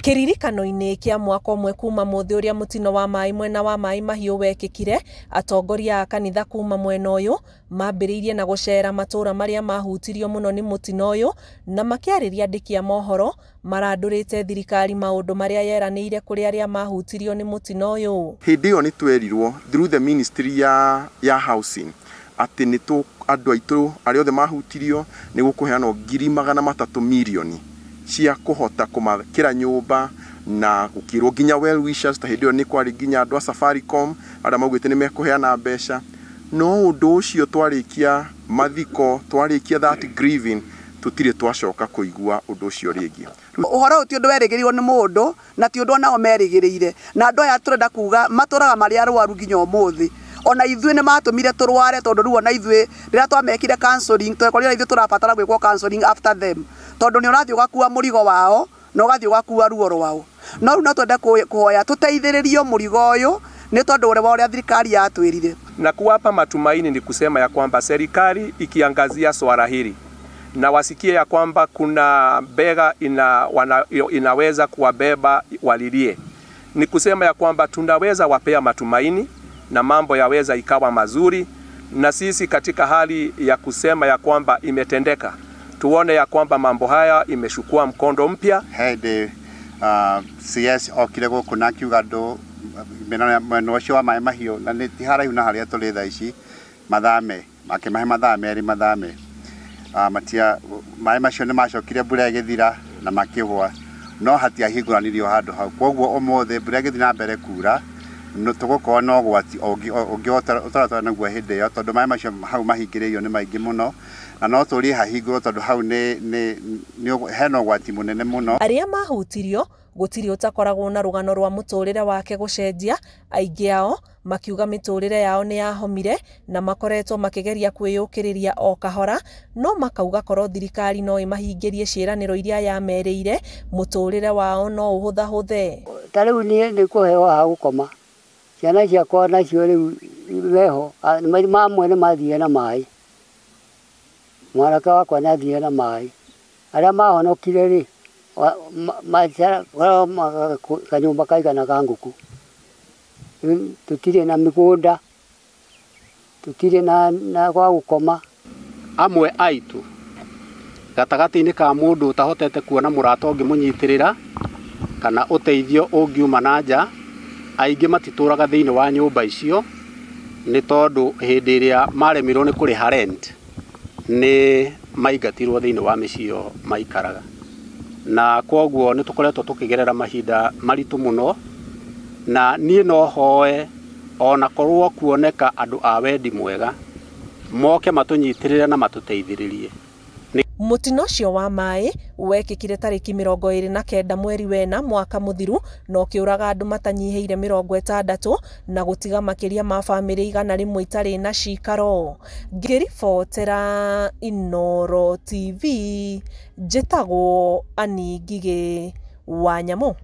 Kiririkano-ini kia mwaka umwe kuma muthi uria mutino wa mai mwena wa Mai Mahiu wekikire, atongoria a kanitha kuma mwena uyu mambiriirie na gucera matura maria mahutirio muno ni mutino uyu na makiariria andiki a mohoro marandurite thirikari maundu maria yeraniire kuri aria mahutirio ni mutino uyu. Hindi yo ni twerirwo through the ministry ya housing ati ni tu andu aitu aria othe mahutirio ni gukuheana ngiri 300 milioni cia kuhota kumakira nyumba na gukirwo ginya well wishers ta hindio ni kwari ginya andu a Safaricom aria maugite ni mekuheana mbeca no undu ucio twarikia mathiko twarikia that grieving tutire twacoka kuigua undu ucio ringi. Uhoro uti undu werigirirwo ni mundu na ti undu onao merigirire na andu aya turenda kuga maturaga mari arwaru ginya umuthi ona ithuĩ nĩ matumire turware tondu rĩu ona ithuĩ rĩrĩa twamekire counseling twekorire ithuĩ turabatara gwĩkwo counseling after them tondu nĩ ũrathiĩ ũgakua mũrigo wao na ũgathiĩ ũgakua ruo rwao no rĩu no twende kuhoya tuteithĩrĩrio mũrigo ũyũ nĩ tondu ũrĩa thirikari yatwĩrire. Na kuwapa matumaini ni kusema ya kwamba serikali ikiangazia swala hili na wasikie ya kwamba kuna bega inaweza kuwabeba walilie, ni kusema ya kwamba tunaweza wapea matumaini na mambo yaweza ikawa mazuri, na sisi katika hali ya kusema ya kwamba imetendeka tuone ya kwamba mambo haya imeshukua mkondo mpya. Hede CS okire guku na kiuga ndu mwena ucio wa Mai Mahiu na ni haraihu na haria tuli thaa ici mathame makimahe mathame eri mathame matia Mai Mahiu ni macokire mbura igithira na makigwa no hatiahinguranirio handu hau koguo umothe mbura igithira na mbere kura no tugukorwo no gwati ũtaratwara naguo hĩndĩ ĩyo tondũ Mai Mahiu hau mahingĩrĩirio nĩ maingĩ mũno na no tũrie hahingũrwo tondũ hau hena ũgwati mũnene mũno. Aria mahutirio gutiri utakoragwo na rugano rwa muturire wake gucenjia, aingĩ ao makiuga miturire yao ni yahomire na makoretwo makigeria kwiyukiriria o kahora no makauga korwo thirikari no imahingirie ciĩranĩro iria yamerĩire muturire wao no ũhũthahũthe. Tarĩu ni kuheo ha gukoma ciana ciakwa nacio rĩu weho mamwe nĩ mathiĩ na maĩ mwanake wakwa nĩ athiĩ na maĩ arĩa mahonokire rĩ kanyũmba kaigana ka ngũkũ tutirĩ na mĩgũnda tutirĩ na gwa gũkoma. Amwe aitũ gatagatĩ-inĩ ka mũndũ ũtahotete kuona mũrata ũngĩmũnyitĩrĩra kana ũteithio ũngiuma na nja, aingĩ matitũraga thĩinĩ wa nyũmba icio nĩ tondũ hĩndĩ ĩrĩa maremirwo nĩ kũrĩha rent nĩ maingatirwo thĩinĩ wa mĩciĩ maikaraga, na kwoguo nĩ tũkoretwo tũkĩgerera mahinda maritũ mũno na niĩ no hoe ona korwo kuoneka andũ a wendi mwega moke matũnyitĩrĩre na matũteithĩrĩrie. Mutino ucio wa mai wekikire tariki 29 mweri wena mwaka muthiru no kiuraga andu matanyiheire 60 na gutiga makiria ma family 100 itari na cikaro. Ngiribotera Inooro TV njitagwo Ani Ngige Wanyamũ.